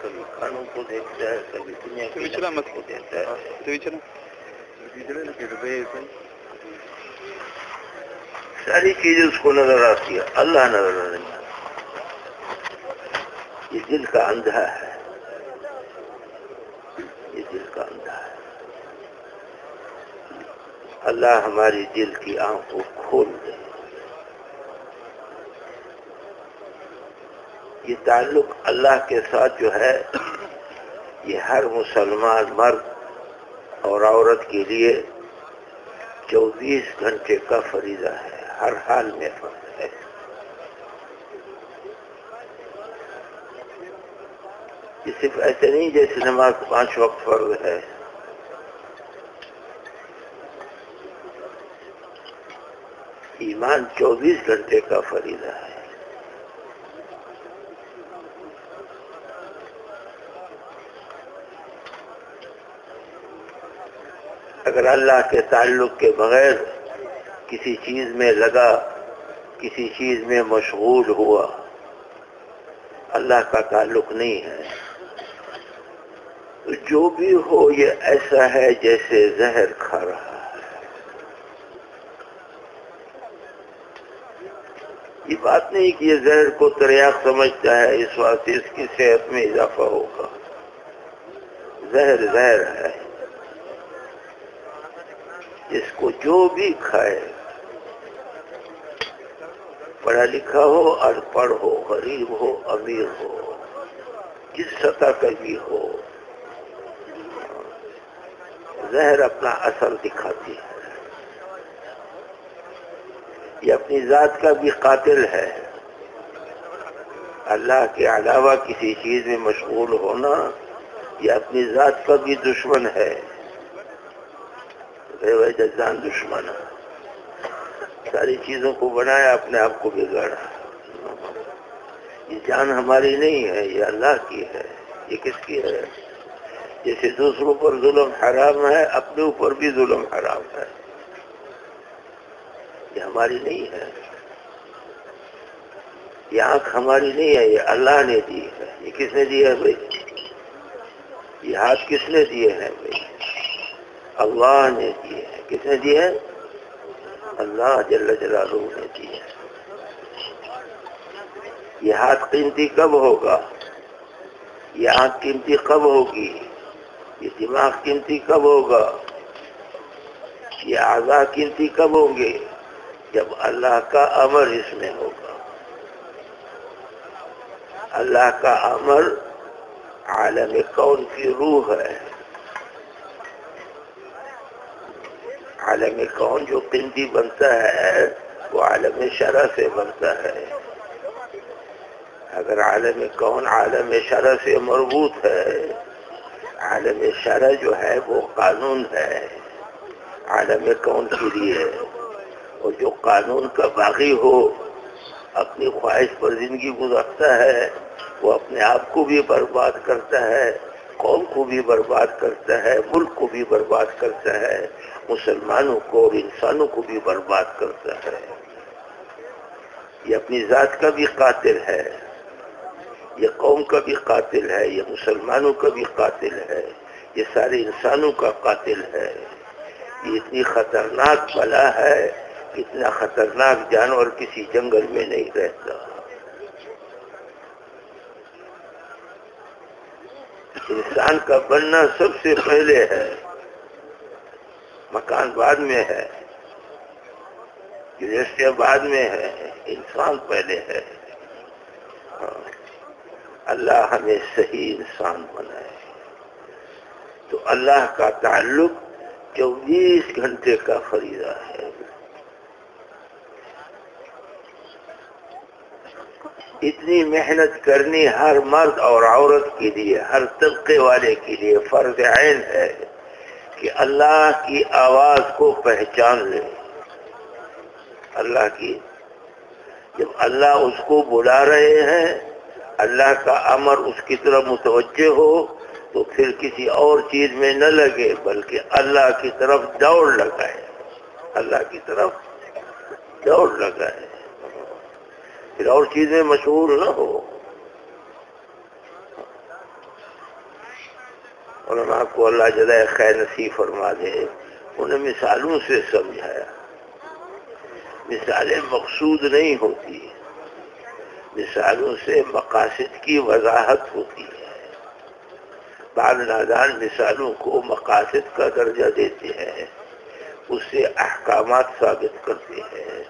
کبھی کھانوں کو دیکھتا ہے، کبھی دنیا کی نعمت کو دیکھتا ہے، ساری چیزیں اس کو نظر آتی ہے، اللہ نظر نہیں آتا۔ یہ دل کا اندھا ہے، یہ دل کا اندھا ہے۔ اللہ ہماری دل کی آنکھ کو کھول دے۔ یہ تعلق اللہ کے ساتھ جو ہے، یہ ہر مسلمان مرد اور عورت کے لیے 24 گھنٹے کا فریضہ ہے، ہر حال میں فرض ہے۔ یہ صرف ایسے نہیں جیسے نماز 5 وقت فرض ہے۔ ایمان 24 گھنٹے کا فریضہ ہے۔ اگر اللہ کے تعلق کے بغیر کسی چیز میں لگا، کسی چیز میں مشغول ہوا، اللہ کا تعلق نہیں ہے۔ جو بھی ہو یہ ایسا ہے جیسے زہر کھا رہا ہے۔ یہ بات نہیں کہ یہ زہر کو تریاق سمجھتا ہے، اس واسطے اس کی صحت میں اضافہ ہوگا۔ زہر زہر ہے، جس کو جو بھی کھائے، پڑھا لکھا ہو، ان پڑھ ہو، غریب ہو، امیر ہو، جس سطح کا بھی ہو، زہر اپنا اثر دکھاتی ہے۔ یہ اپنی ذات کا بھی قاتل ہے۔ اللہ کے علاوہ کسی چیز میں مشغول ہونا یہ اپنی ذات کا بھی دشمن ہے، بے وجہ جان دشمن ہے۔ ساری چیزوں کو بنایا، اپنے آپ کو بگاڑا۔ یہ جان ہماری نہیں ہے، یہ اللہ کی ہے۔ یہ کس کی ہے؟ جیسے دوسروں پر ظلم حرام ہے، اپنے اوپر بھی ظلم حرام ہے۔ یہ ہماری نہیں ہے، یہ آنکھ ہماری نہیں ہے، یہ اللہ نے دی ہے۔ یہ کس نے دی ہے بھائی؟ یہ ہاتھ کس نے دیے ہیں بھائی؟ اللہ نے دیے ہیں۔ کس نے دیے ہیں؟ اللہ جل جلالہ نے دیے ہیں۔ یہ ہاتھ قیمتی کب ہوگا؟ یہ آنکھ قیمتی کب ہوگی؟ یہ دماغ قیمتی کب ہوگا؟ یہ اعضاء قیمتی کب ہوں گے؟ جب اللہ کا امر اس میں ہوگا۔ اللہ کا امر عالم کون کی روح ہے۔ عالم کون جو قیمتی بنتا ہے وہ عالم شرع سے بنتا ہے۔ اگر عالم کون عالم شرع سے مربوط ہے، عالم شرع جو ہے وہ قانون ہے عالم کون کے لیے، اور جو قانون کا باغی ہو، اپنی خواہش پر زندگی گزارتا ہے، وہ اپنے آپ کو بھی برباد کرتا ہے، قوم کو بھی برباد کرتا ہے، ملک کو بھی برباد کرتا ہے، مسلمانوں کو اور انسانوں کو بھی برباد کرتا ہے۔ یہ اپنی ذات کا بھی قاتل ہے، یہ قوم کا بھی قاتل ہے، یہ مسلمانوں کا بھی قاتل ہے، یہ سارے انسانوں کا قاتل ہے۔ یہ اتنی خطرناک بلا ہے، اتنا خطرناک جانور کسی جنگل میں نہیں رہتا۔ انسان کا بننا سب سے پہلے ہے، مکان بعد میں ہے، گزشتہ بعد میں ہے، انسان پہلے ہے۔ اللہ ہمیں صحیح انسان بنائے۔ تو اللہ کا تعلق 24 گھنٹے کا فریضہ ہے۔ اتنی محنت کرنی ہر مرد اور عورت کے لیے، ہر طبقے والے کے لیے فرض عین ہے کہ اللہ کی آواز کو پہچان لے۔ اللہ کی، جب اللہ اس کو بلا رہے ہیں، اللہ کا امر اس کی طرف متوجہ ہو، تو پھر کسی اور چیز میں نہ لگے بلکہ اللہ کی طرف دوڑ لگائے، اللہ کی طرف دوڑ لگائے، پھر اور چیزیں مشغول نہ ہو۔ علماء کو اللہ جزائے خیر نصیب فرما دے، انہیں مثالوں سے سمجھایا۔ مثالیں مقصود نہیں ہوتی، مثالوں سے مقاصد کی وضاحت ہوتی ہے۔ بعض نادان مثالوں کو مقاصد کا درجہ دیتے ہیں، اس سے احکامات ثابت کرتے ہیں۔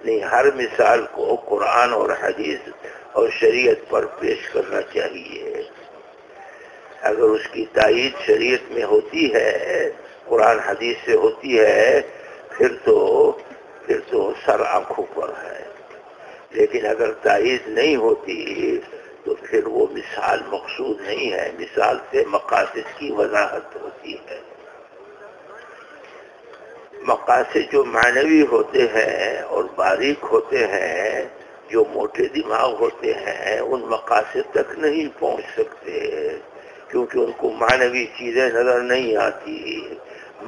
نہیں، ہر مثال کو قرآن اور حدیث اور شریعت پر پیش کرنا چاہیے۔ اگر اس کی تائید شریعت میں ہوتی ہے، قرآن حدیث سے ہوتی ہے، پھر تو سر آنکھوں پر ہے۔ لیکن اگر تائید نہیں ہوتی تو پھر وہ مثال مقصود نہیں ہے، مثال سے مقاصد کی وضاحت ہوتی ہے۔ مقاصد جو معنوی ہوتے ہیں اور باریک ہوتے ہیں، جو موٹے دماغ ہوتے ہیں، ان مقاصد تک نہیں پہنچ سکتے، کیونکہ ان کو معنوی چیزیں نظر نہیں آتی،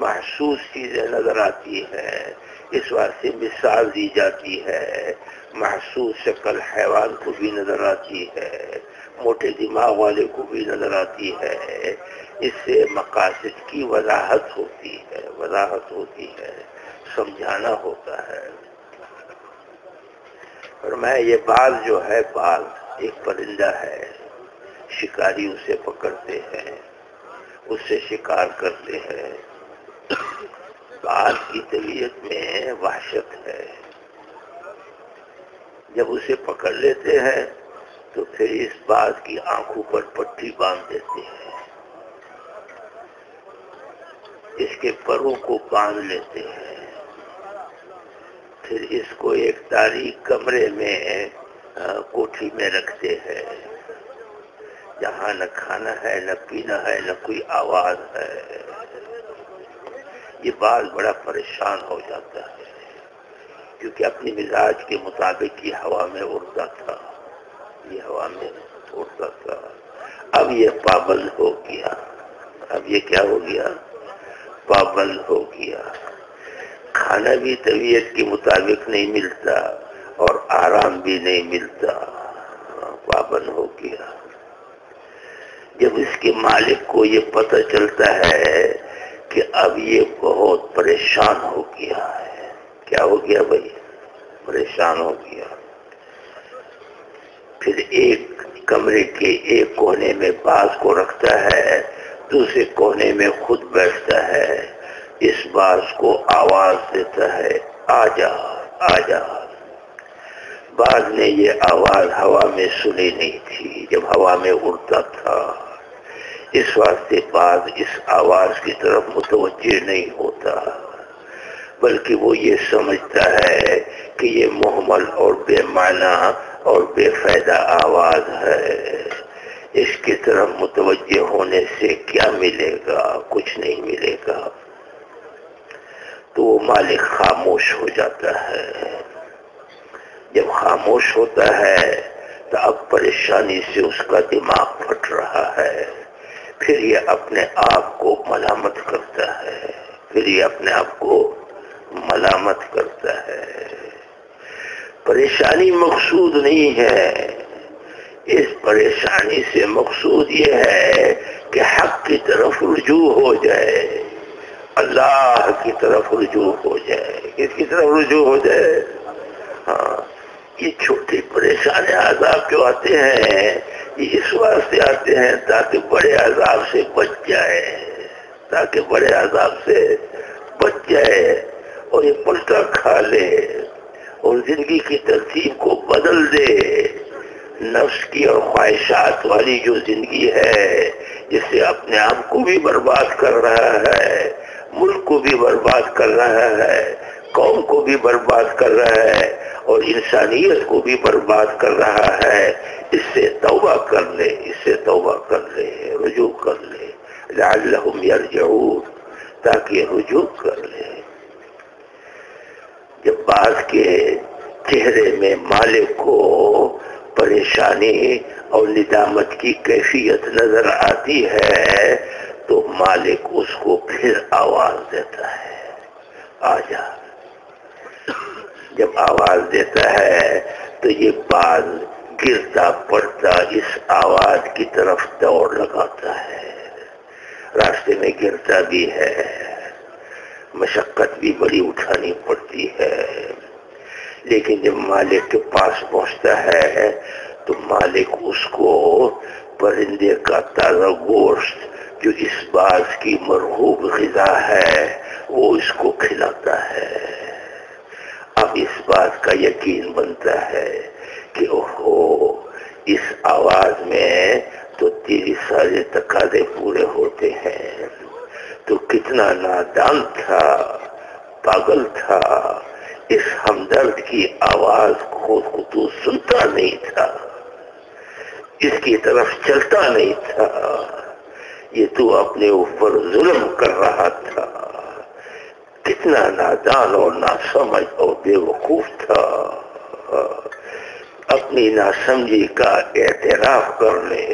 محسوس چیزیں نظر آتی ہیں۔ اس واسطے مثال دی جاتی ہے۔ محسوس شکل حیوان کو بھی نظر آتی ہے، موٹے دماغ والے کو بھی نظر آتی ہے۔ اس سے مقاصد کی وضاحت ہوتی ہے، سمجھانا ہوتا ہے۔ فرمایا یہ باز جو ہے، باز ایک پرندہ ہے، شکاری اسے پکڑتے ہیں، اس سے شکار کرتے ہیں۔ باز کی طبیعت میں وحشت ہے۔ جب اسے پکڑ لیتے ہیں تو پھر اس باز کی آنکھوں پر پٹی باندھ دیتے ہیں، اس کے پروں کو باندھ لیتے ہیں، پھر اس کو ایک تاریک کمرے میں کوٹھی میں رکھتے ہیں، جہاں نہ کھانا ہے، نہ پینا ہے، نہ کوئی آواز ہے۔ یہ باز بڑا پریشان ہو جاتا ہے، کیونکہ اپنی مزاج کے مطابق یہ ہوا میں اڑتا تھا، اب یہ پابند ہو گیا۔ اب یہ کیا ہو گیا؟ پابند ہو گیا۔ کھانا بھی طبیعت کے مطابق نہیں ملتا اور آرام بھی نہیں ملتا، پابند ہو گیا۔ جب اس کے مالک کو یہ پتہ چلتا ہے کہ اب یہ بہت پریشان ہو گیا ہے، کیا ہو گیا بھائی؟ پریشان ہو گیا۔ پھر ایک کمرے کے ایک کونے میں باز کو رکھتا ہے، دوسرے کونے میں خود بیٹھتا ہے، اس باز کو آواز دیتا ہے، آجا آجا۔ باز نے یہ آواز ہوا میں سنی نہیں تھی جب ہوا میں اڑتا تھا، اس واسطے باز اس آواز کی طرف متوجہ نہیں ہوتا، بلکہ وہ یہ سمجھتا ہے کہ یہ مہمل اور بے معنی اور بے فائدہ آواز ہے، اس کی طرف متوجہ ہونے سے کیا ملے گا؟ کچھ نہیں ملے گا۔ تو وہ مالک خاموش ہو جاتا ہے۔ جب خاموش ہوتا ہے تو اب پریشانی سے اس کا دماغ پھٹ رہا ہے، پھر یہ اپنے آپ کو ملامت کرتا ہے۔ پریشانی مقصود نہیں ہے، اس پریشانی سے مقصود یہ ہے کہ حق کی طرف رجوع ہو جائے، اللہ کی طرف رجوع ہو جائے۔ کس کی طرف رجوع ہو جائے؟ ہاں، یہ چھوٹی پریشانی عذاب جو آتے ہیں، یہ اس واسطے آتے ہیں تاکہ بڑے عذاب سے بچ جائے، اور یہ پلٹا کھا لے اور زندگی کی ترتیب کو بدل دے۔ نفس کی اور خواہشات والی جو زندگی ہے، جس سے اپنے آپ کو بھی برباد کر رہا ہے، ملک کو بھی برباد کر رہا ہے، قوم کو بھی برباد کر رہا ہے اور انسانیت کو بھی برباد کر رہا ہے، اس سے توبہ کر لے، رجوع کر لے، لعلہم یرجعون، تاکہ رجوع کر لے۔ جب باز کے چہرے میں مالک کو پریشانی اور ندامت کی کیفیت نظر آتی ہے تو مالک اس کو پھر آواز دیتا ہے، آجا۔ جب آواز دیتا ہے تو یہ باز گرتا پڑتا اس آواز کی طرف دوڑ لگاتا ہے، راستے میں گرتا بھی ہے، مشقت بھی بڑی اٹھانی پڑتی ہے، لیکن جب مالک کے پاس پہنچتا ہے تو مالک اس کو پرندے کا تازہ گوشت جو اس باز کی مرغوب غذا ہے وہ اس کو کھلاتا ہے۔ اب اس بات کا یقین بنتا ہے کہ اوہو، اس آواز میں تو تیری سارے تقاضے پورے ہوتے ہیں، تو کتنا نادان تھا، پاگل تھا، اس ہمدرد کی آواز کو تو سنتا نہیں تھا، اس کی طرف چلتا نہیں تھا، یہ تو اپنے اوپر ظلم کر رہا تھا، کتنا نادان اور ناسمجھ اور بے وقوف تھا۔ اپنی ناسمجھی کا اعتراف کر لے۔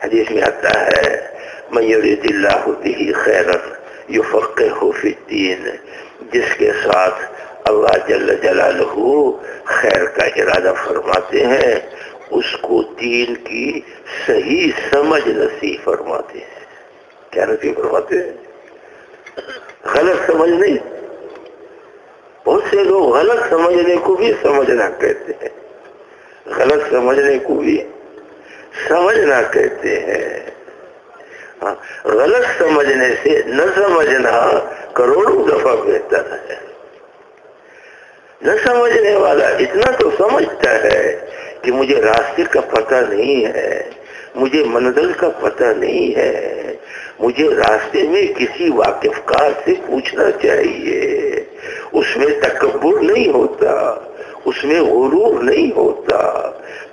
حدیث میں آتا ہے من یرید اللہ بہ خیرا یفقہہ فی الدین، جس کے ساتھ اللہ جل جلالہ خیر کا ارادہ فرماتے ہیں اس کو دین کی صحیح سمجھ نصیب فرماتے ہیں۔ کیا نصیب فرماتے ہیں؟ غلط سمجھ نہیں۔ بہت سے لوگ غلط سمجھنے کو بھی سمجھنا کہتے ہیں، غلط سمجھنے کو بھی سمجھنا کہتے ہیں۔ غلط سمجھنے سے نہ سمجھنا کروڑوں دفعہ بہتر ہے۔ نہ سمجھنے والا اتنا تو سمجھتا ہے کہ مجھے راستے کا پتہ نہیں ہے، مجھے منزل کا پتہ نہیں ہے، مجھے راستے میں کسی واقف کار سے پوچھنا چاہیے۔ اس میں تکبر نہیں ہوتا، اس میں غرور نہیں ہوتا،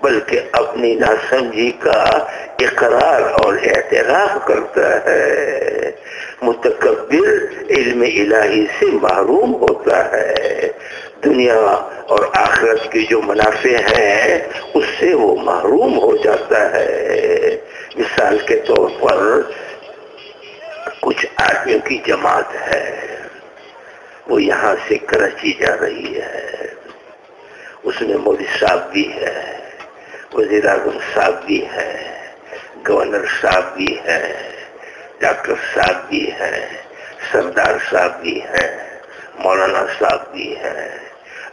بلکہ اپنی ناسمجھی کا اقرار اور اعتراف کرتا ہے۔ متکبر علم الہی سے محروم ہوتا ہے، دنیا اور آخرت کی جو منافع ہیں اس سے وہ محروم ہو جاتا ہے۔ مثال کے طور پر کچھ آدمیوں کی جماعت ہے، وہ یہاں سے کراچی جا رہی ہے، اس میں مودی صاحب بھی ہے، وزیر اعظم صاحب بھی ہے، گورنر صاحب بھی ہے، ڈاکٹر صاحب بھی ہے، سردار صاحب بھی ہے، مولانا صاحب بھی ہے۔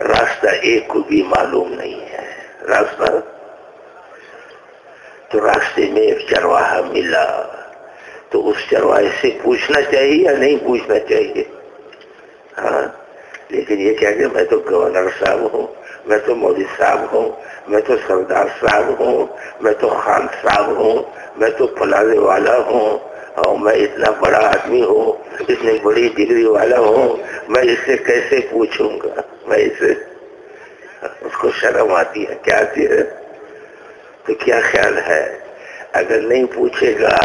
راستہ ایک کو بھی معلوم نہیں ہے۔ راستہ تو راستے میں ایک چرواہا ملا تو اس چرواہے سے پوچھنا چاہیے یا نہیں پوچھنا چاہیے؟ ہاں، لیکن یہ کہہ کہ میں تو گورنر صاحب ہوں، میں تو مودی صاحب ہوں، میں تو سردار صاحب ہوں، میں تو خان صاحب ہوں، میں تو پلازے والا ہوں، اور میں اتنا بڑا آدمی ہوں، اتنی بڑی ڈگری والا ہوں، میں اس سے کیسے پوچھوں گا؟ میں اسے، اس کو شرم آتی ہے۔ کیا آتی ہے؟ تو کیا خیال ہے اگر نہیں پوچھے گا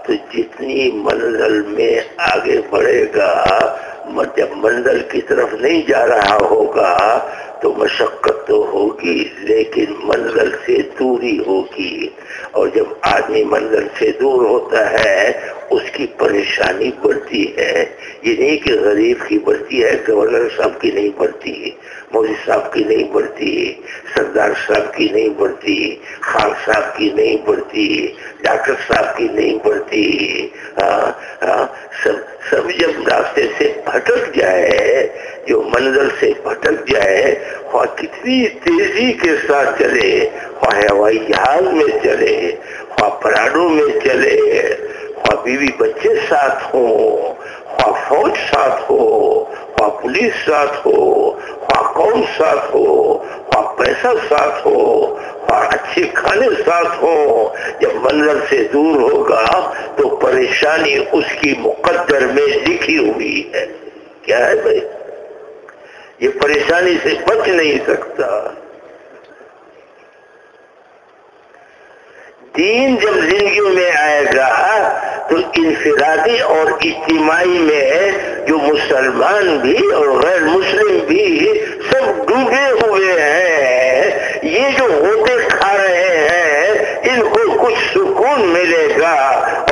تو جتنی منزل میں آگے بڑھے گا، جب منزل کی طرف نہیں جا رہا ہوگا تو مشقت تو ہوگی لیکن منزل سے دوری ہوگی، اور جب آدمی منزل سے دور ہوتا ہے اس کی پریشانی بڑھتی ہے۔ یہ نہیں کہ غریب کی بڑھتی ہے، گورنر صاحب کی نہیں بڑھتی، مودی صاحب کی نہیں بڑھتی، سردار صاحب کی نہیں بڑھتی، خان صاحب کی نہیں بڑھتی، ڈاکٹر صاحب کی نہیں بڑھتی۔ سب جب راستے سے بھٹک جائے، جو منزل سے بھٹک جائے، خواہ کتنی تیزی کے ساتھ چلے، خواہ ہوائی جہاز میں چلے، خواہ پراڈوں میں چلے، خواہ بیوی بچے ساتھ ہوں، خواہ فوج ساتھ ہو، خواہ پولیس ساتھ ہو، خواہ قوم ساتھ ہو، خواہ پیسہ ساتھ ہو، خواہ اچھے کھانے ساتھ ہو، جب منزل سے دور ہوگا تو پریشانی اس کی مقدر میں لکھی ہوئی ہے۔ کیا ہے بھائی؟ یہ پریشانی سے بچ نہیں سکتا۔ دین جب زندگیوں میں آئے گا تو انفرادی اور اجتماعی میں جو مسلمان بھی اور غیر مسلم بھی سب ڈوبے ہوئے ہیں، یہ جو ہوتے کھا رہے ہیں، ان کو کچھ سکون ملے گا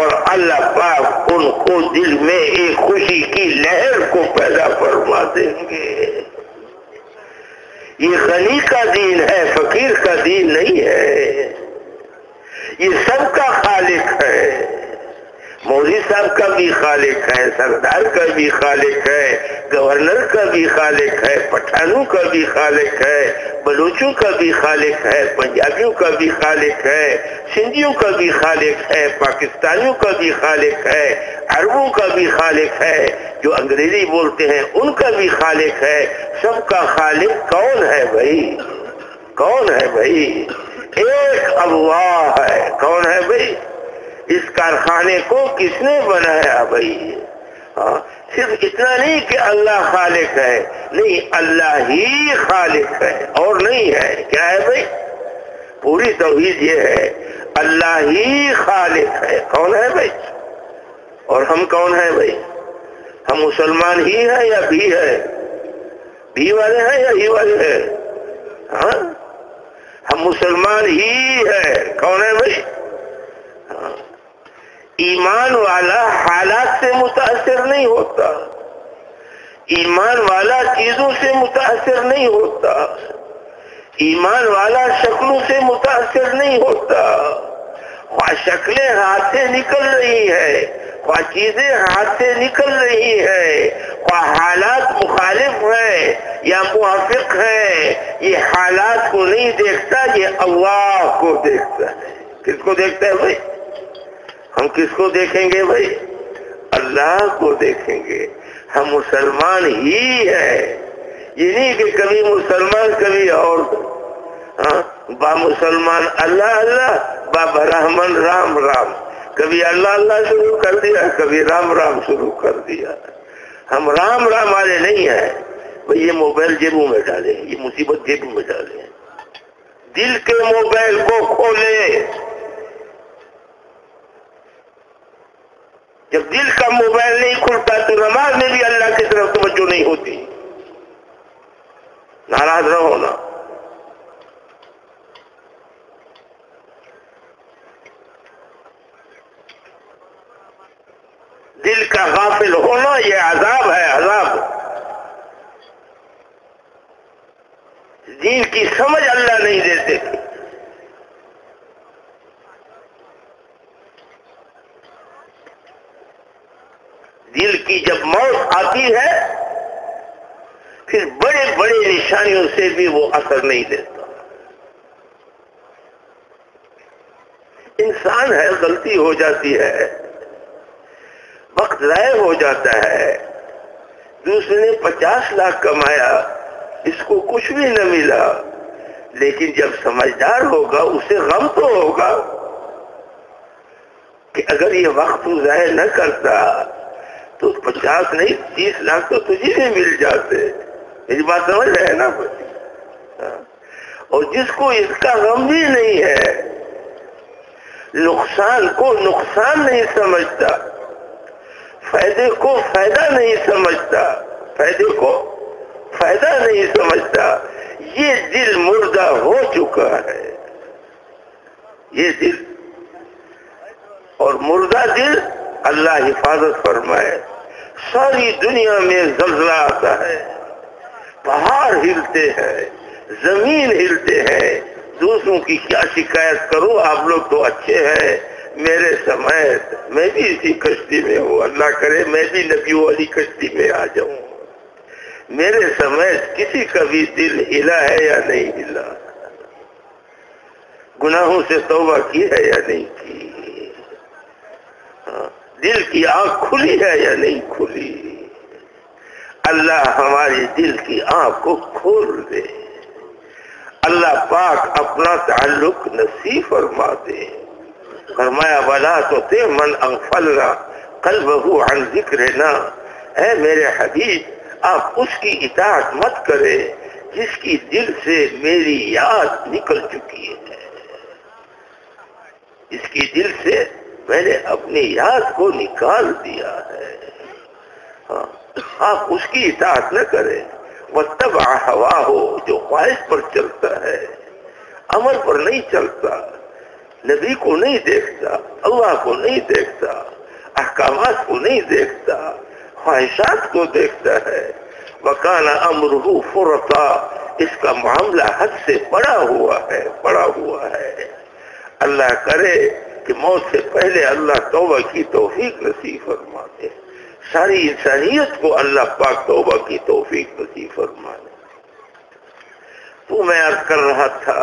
اور اللہ پاک ان کو دل میں ایک خوشی کی لہر کو پیدا فرما دیں گے۔ یہ غنی کا دین ہے، فقیر کا دین نہیں ہے۔ یہ سب کا خالق ہے، مولوی صاحب کا بھی خالق ہے، سردار کا بھی خالق ہے، گورنر کا بھی خالق ہے، پٹھانوں کا بھی خالق ہے، بلوچوں کا بھی خالق ہے، پنجابیوں کا بھی خالق ہے، سندھیوں کا بھی خالق ہے، پاکستانیوں کا بھی خالق ہے، عربوں کا بھی خالق ہے، جو انگریزی بولتے ہیں ان کا بھی خالق ہے۔ سب کا خالق کون ہے بھائی؟ کون ہے بھائی؟ ایک اللہ ہے۔ کون ہے بھائی؟ اس کارخانے کو کس نے بنایا بھائی؟ صرف اتنا نہیں کہ اللہ خالق ہے، نہیں، اللہ ہی خالق ہے اور نہیں ہے۔ کیا ہے بھائی؟ پوری توحید یہ ہے، اللہ ہی خالق ہے۔ کون ہے بھائی؟ اور ہم کون ہیں بھائی؟ ہم مسلمان ہی ہیں یا بھی ہے؟ بھی والے ہیں یا ہی والے ہیں؟ ہاں، ہم مسلمان ہی ہیں۔ کون ہے بھائی؟ ایمان والا حالات سے متاثر نہیں ہوتا، ایمان والا چیزوں سے متاثر نہیں ہوتا، ایمان والا شکلوں سے متاثر نہیں ہوتا۔ خواہ شکلیں ہاتھ سے نکل رہی ہیں، خواہ چیزیں ہاتھ سے نکل رہی ہیں، خواہ حالات مخالف ہیں یا موافق ہیں، یہ حالات کو نہیں دیکھتا، یہ اللہ کو دیکھتا ہے۔ کس کو دیکھتا ہے بھائی؟ ہم کس کو دیکھیں گے بھائی؟ اللہ کو دیکھیں گے۔ ہم مسلمان ہی ہیں، یہ نہیں کہ کبھی مسلمان کبھی اور، با مسلمان اللہ اللہ، با برہمن رام رام، کبھی اللہ اللہ شروع کر دیا، کبھی رام رام شروع کر دیا۔ ہم رام رام والے نہیں ہیں بھئی۔ یہ موبائل جیبوں میں ڈالیں، یہ مصیبت جیبوں میں ڈالیں، دل کے موبائل کو کھولیں۔ جب دل کا موبائل نہیں کھلتا تو نماز میں بھی اللہ کی طرف توجہ نہیں ہوتی۔ ناراض نہ ہونا۔ دل کا غافل ہونا یہ عذاب ہے، عذاب۔ دین کی سمجھ اللہ نہیں دیتے۔ دل کی جب موت آتی ہے پھر بڑے بڑے نشانیوں سے بھی وہ اثر نہیں دیتا۔ انسان ہے، غلطی ہو جاتی ہے، وقت ضائع ہو جاتا ہے۔ دوسرے نے 50 لاکھ کمایا، اس کو کچھ بھی نہ ملا، لیکن جب سمجھدار ہوگا اسے غم تو ہوگا کہ اگر یہ وقت تو ضائع نہ کرتا تو 50 نہیں 30 لاکھ تو تجھے بھی مل جاتے۔ میری بات سمجھ رہے ہیں نا؟ اور جس کو اس کا غم بھی نہیں ہے، نقصان کو نقصان نہیں سمجھتا، فائدے کو فائدہ نہیں سمجھتا، فائدے کو فائدہ نہیں سمجھتا، یہ دل مردہ ہو چکا ہے۔ یہ دل اور مردہ دل، اللہ حفاظت فرمائے۔ ساری دنیا میں زلزلہ آتا ہے، پہاڑ ہلتے ہیں، زمین ہلتے ہیں۔ دوسروں کی کیا شکایت کروں، آپ لوگ تو اچھے ہیں، میرے سمیت میں بھی اسی کشتی میں ہوں، اللہ کرے میں بھی نبیوں والی کشتی میں آ جاؤں۔ میرے سمیت کسی کا بھی دل ہلا ہے یا نہیں ہلا؟ گناہوں سے توبہ کی ہے یا نہیں کی؟ دل کی آنکھ کھلی ہے یا نہیں کھلی؟ اللہ ہماری دل کی آنکھ کو کھول دے۔ اللہ پاک اپنا تعلق نصیب فرما دے۔ فرمایا وَلَا تُطِعْ مَنْ أَغْفَلْنَا قَلْبَهُ عَنْ ذِكْرِنَا، اے میرے حبیب آپ اس کی اطاعت مت کرے جس کی دل سے میری یاد نکل چکی ہے۔ اس کی دل سے میں نے اپنی یاد کو نکال دیا ہے۔ آپ اس کی اطاعت نہ کریں۔ وَاتَّبَعَ هَوَاهُ، جو خواہش پر چلتا ہے، عمل پر نہیں چلتا، نبی کو نہیں دیکھتا، اللہ کو نہیں دیکھتا، احکامات کو نہیں دیکھتا، خواہشات کو دیکھتا ہے۔ وَكَانَ أَمْرُهُ فُرَطًا، اس کا معاملہ حد سے بڑا ہوا ہے، بڑا ہوا ہے۔ اللہ کرے کہ موت سے پہلے اللہ توبہ کی توفیق نصیب فرما دے، ساری انسانیت کو اللہ پاک توبہ کی توفیق نصیب فرما دے۔ تو میں عرض کر رہا تھا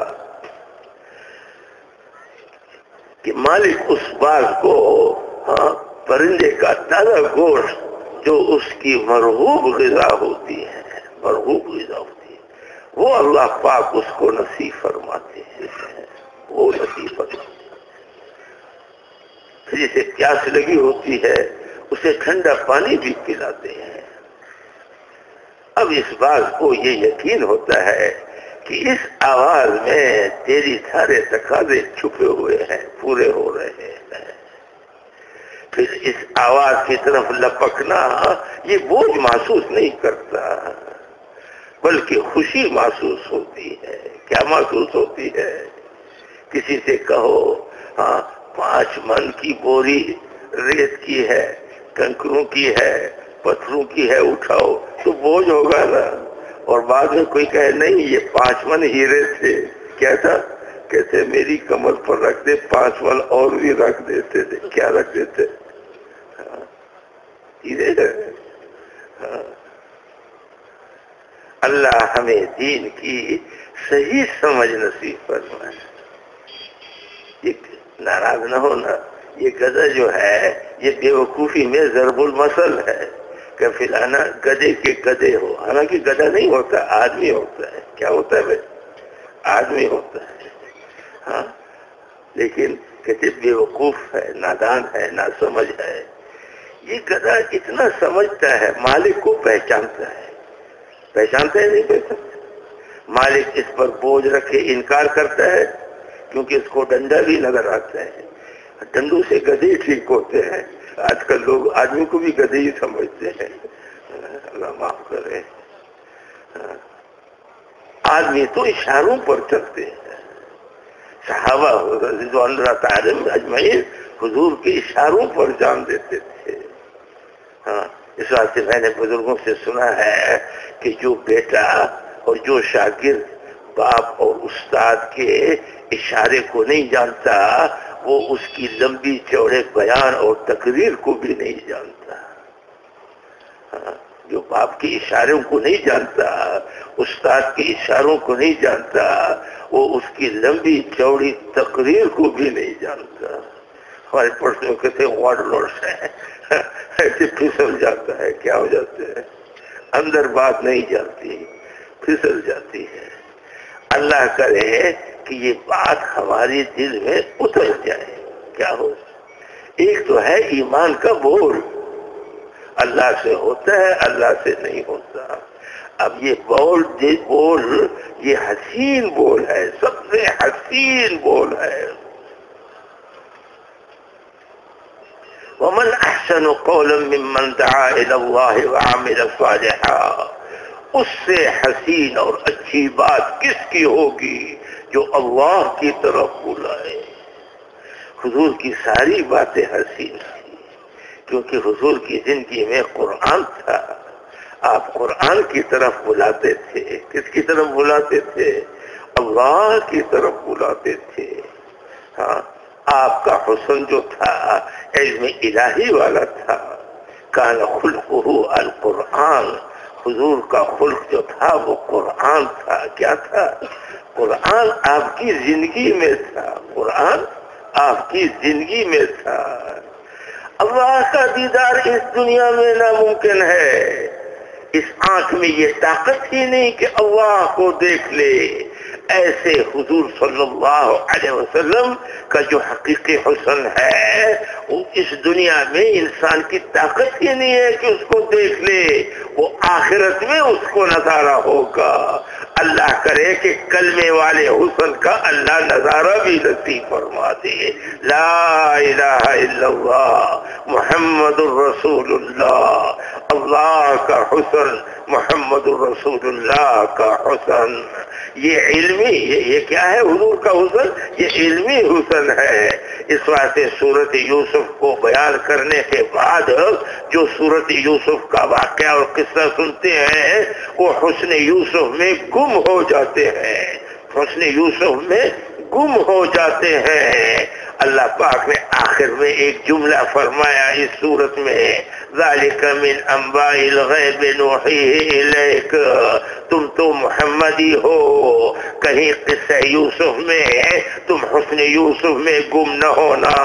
کہ مالک اس باغ کو پرندے کا تازہ گوشت جو اس کی مرغوب غذا ہوتی ہے، مرغوب غذا ہوتی ہے، وہ اللہ پاک اس کو نصیب فرماتے ہیں، وہ نصیب فرماتے ہیں۔ پھر جسے پیاس لگی ہوتی ہے اسے ٹھنڈا پانی بھی پلاتے ہیں۔ اب اس بات کو یہ یقین ہوتا ہے کہ اس آواز میں تیری سارے تقاضے چھپے ہوئے ہیں، پورے ہو رہے ہیں۔ پھر اس آواز کی طرف لپکنا یہ بوجھ محسوس نہیں کرتا، بلکہ خوشی محسوس ہوتی ہے۔ کیا محسوس ہوتی ہے؟ کسی سے کہو 5 من کی بوری ریت کی ہے، کنکروں کی ہے، پتھروں کی ہے، اٹھاؤ تو بوجھ ہوگا نا۔ اور بعد میں کوئی کہے نہیں یہ 5 من ہیرے تھے، کیا تھا؟ کہتے میری کمر پر رکھ دے، 5 من اور بھی رکھ دیتے تھے۔ کیا رکھ دیتے؟ ہیرے۔ اللہ ہمیں دین کی صحیح سمجھ نصیب فرمائے۔ ناراض نہ ہونا، یہ گدھا جو ہے یہ بے وقوفی میں ضرب المثل ہے کہ فلانا گدھے کے گدھے ہو، حالانکہ گدھا نہیں ہوتا، آدمی ہوتا ہے۔ کیا ہوتا ہے بھائی؟ آدمی ہوتا ہے۔ لیکن کہتے بے وقوف ہے، نادان ہے، ناسمجھ ہے۔ یہ گدھا اتنا سمجھتا ہے، مالک کو پہچانتا ہے۔ پہچانتا ہے نہیں پہچانتا؟ مالک اس پر بوجھ رکھے انکار کرتا ہے کیونکہ اس کو ڈنڈا بھی نظر آتا ہے۔ ڈنڈوں سے گدھے ٹھیک ہوتے ہیں۔ آج کل لوگ آدمی کو بھی گدھے ہی سمجھتے ہیں، اللہ معاف کرے۔ آدمی تو اشاروں پر چلتے ہیں۔ صحابہ رضوان اللہ تعالی اجمعین حضور کے اشاروں پر جان دیتے تھے۔ اس واسطے میں نے بزرگوں سے سنا ہے کہ جو بیٹا اور جو شاگرد باپ اور استاد کے اشارے کو نہیں جانتا وہ اس کی لمبی چوڑے بیان اور تقریر کو بھی نہیں جانتا۔ جو باپ کے اشاروں کو نہیں جانتا، استاد کے اشاروں کو نہیں جانتا، وہ اس کی لمبی چوڑی تقریر کو بھی نہیں جانتا۔ ہمارے پڑوسیوں کہتے ہیں واڈ لوڈس ہے، ایسے پھسل جاتا ہے۔ کیا ہو جاتا ہے؟ اندر بات نہیں جاتی، پھسل جاتی ہے۔ اللہ کرے کہ یہ بات ہماری دل میں اتر جائے۔ کیا ہو؟ ایک تو ہے ایمان کا بول، اللہ سے ہوتا ہے، اللہ سے نہیں ہوتا۔ اب یہ بول یہ حسین بول ہے، سب سے حسین بول ہے۔ وَمَنْ أَحْسَنُ قَوْلًا مِّمَّنْ دَعَا إِلَى اللَّهِ وَعَمِلَ صَالِحًا۔ اس سے حسین اور اچھی بات کس کی ہوگی جو اللہ کی طرف بلائے۔ حضور کی ساری باتیں حسین تھی کیونکہ حضور کی زندگی میں قرآن تھا۔ آپ قرآن کی طرف بلاتے تھے۔ کس کی طرف بلاتے تھے؟ اللہ کی طرف بلاتے تھے۔ آپ کا حسن جو تھا علم الہی والا تھا۔ کان خلقہ القرآن، حضور کا خلق جو تھا وہ قرآن تھا۔ کیا تھا؟ قرآن آپ کی زندگی میں تھا، قرآن آپ کی زندگی میں تھا۔ اللہ کا دیدار اس دنیا میں ناممکن ہے۔ اس آنکھ میں یہ طاقت ہی نہیں کہ اللہ کو دیکھ لے۔ ایسے حضور صلی اللہ علیہ وسلم کا جو حقیقی حسن ہے وہ اس دنیا میں انسان کی طاقت ہی نہیں ہے کہ اس کو دیکھ لے، وہ آخرت میں اس کو نظارہ ہوگا۔ اللہ کرے کہ کلمے والے حسن کا اللہ نظارہ بھی نصیب فرما دے۔ لا الہ الا اللہ محمد الرسول اللہ، اللہ کا حسن، محمد الرسول اللہ کا حسن۔ یہ علمی، یہ کیا ہے؟ حضور کا حسن یہ علمی حسن ہے۔ اس واسطے سورت یوسف کو بیان کرنے کے بعد جو سورت یوسف کا واقعہ اور قصہ سنتے ہیں وہ حسن یوسف میں گم ہو جاتے ہیں، حسن یوسف میں گم ہو جاتے ہیں۔ اللہ پاک نے آخر میں ایک جملہ فرمایا اس صورت میں، ذالک من انباء الغیب نوحیہ الیک، تم تو محمدی ہو، کہیں قصہ یوسف میں تم حسن یوسف میں گم نہ ہونا،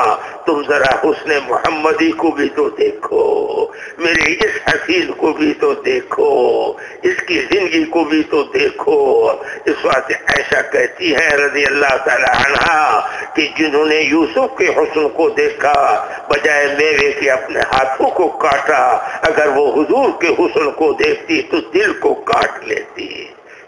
تم ذرا حسن محمدی کو بھی تو دیکھو، میرے اس حسین کو بھی تو دیکھو، اس کی زندگی کو بھی تو دیکھو۔ اس واسطے عائشہ کہتی ہیں رضی اللہ تعالی عنہا کہ جنہوں نے یوسف کے حسن کو دیکھا بجائے میوے کے اپنے ہاتھوں کو کاٹا، اگر وہ حضور کے حسن کو دیکھتی تو دل کو کاٹ لیتی۔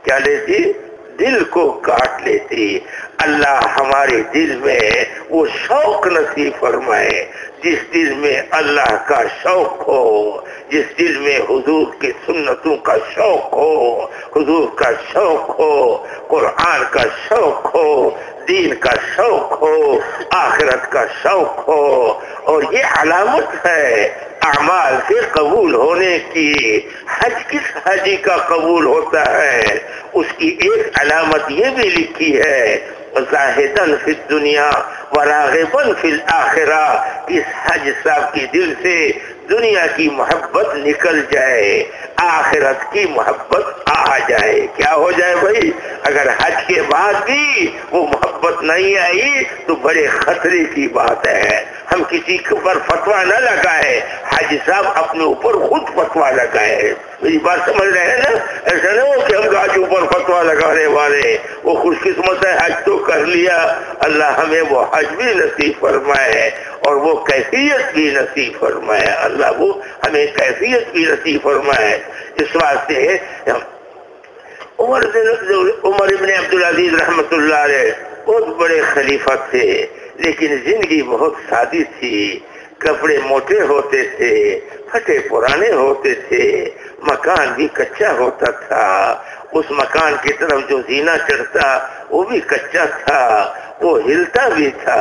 کیا لیتی؟ دل کو کاٹ لیتی۔ اللہ ہمارے دل میں وہ شوق نصیب فرمائے، جس دل میں اللہ کا شوق ہو، جس دل میں حضور کی سنتوں کا شوق ہو، حضور کا شوق ہو، قرآن کا شوق ہو، دین کا شوق ہو، آخرت کا شوق ہو۔ اور یہ علامت ہے اعمال کے قبول ہونے کی۔ حج کس حجی کا قبول ہوتا ہے؟ اس کی ایک علامت یہ بھی لکھی ہے، زاہداً فی الدنیا وراغباً فی الآخرہ، اس حج صاحب کے دل سے دنیا کی محبت نکل جائے، آخرت کی محبت آ جائے۔ کیا ہو جائے بھائی؟ اگر حج کے بعد بھی وہ محبت نہیں آئی تو بڑے خطرے کی بات ہے۔ ہم کسی کے اوپر فتویٰ نہ لگائے، حج صاحب اپنے اوپر خود فتویٰ لگائے۔ میری بات سمجھ رہے ہیں نا؟ ایسا نہ ہو کہ ہم حج اوپر فتویٰ لگانے والے، وہ خوش قسمت ہے حج تو کر لیا، اللہ ہمیں وہ حج بھی نصیب فرمائے اور وہ کیفیت بھی نصیب فرمائے، اللہ وہ ہمیں کیفیت بھی نصیب فرمائے۔ اس واسطے عمر ابن عبدالعزیز رحمۃ اللہ علیہ بہت بڑے خلیفہ تھے، لیکن زندگی بہت سادی تھی، کپڑے موٹے ہوتے تھے، پھٹے پرانے ہوتے تھے، مکان بھی کچا ہوتا تھا، اس مکان کی طرف جو زینہ چڑھتا وہ بھی کچا تھا، وہ ہلتا بھی تھا،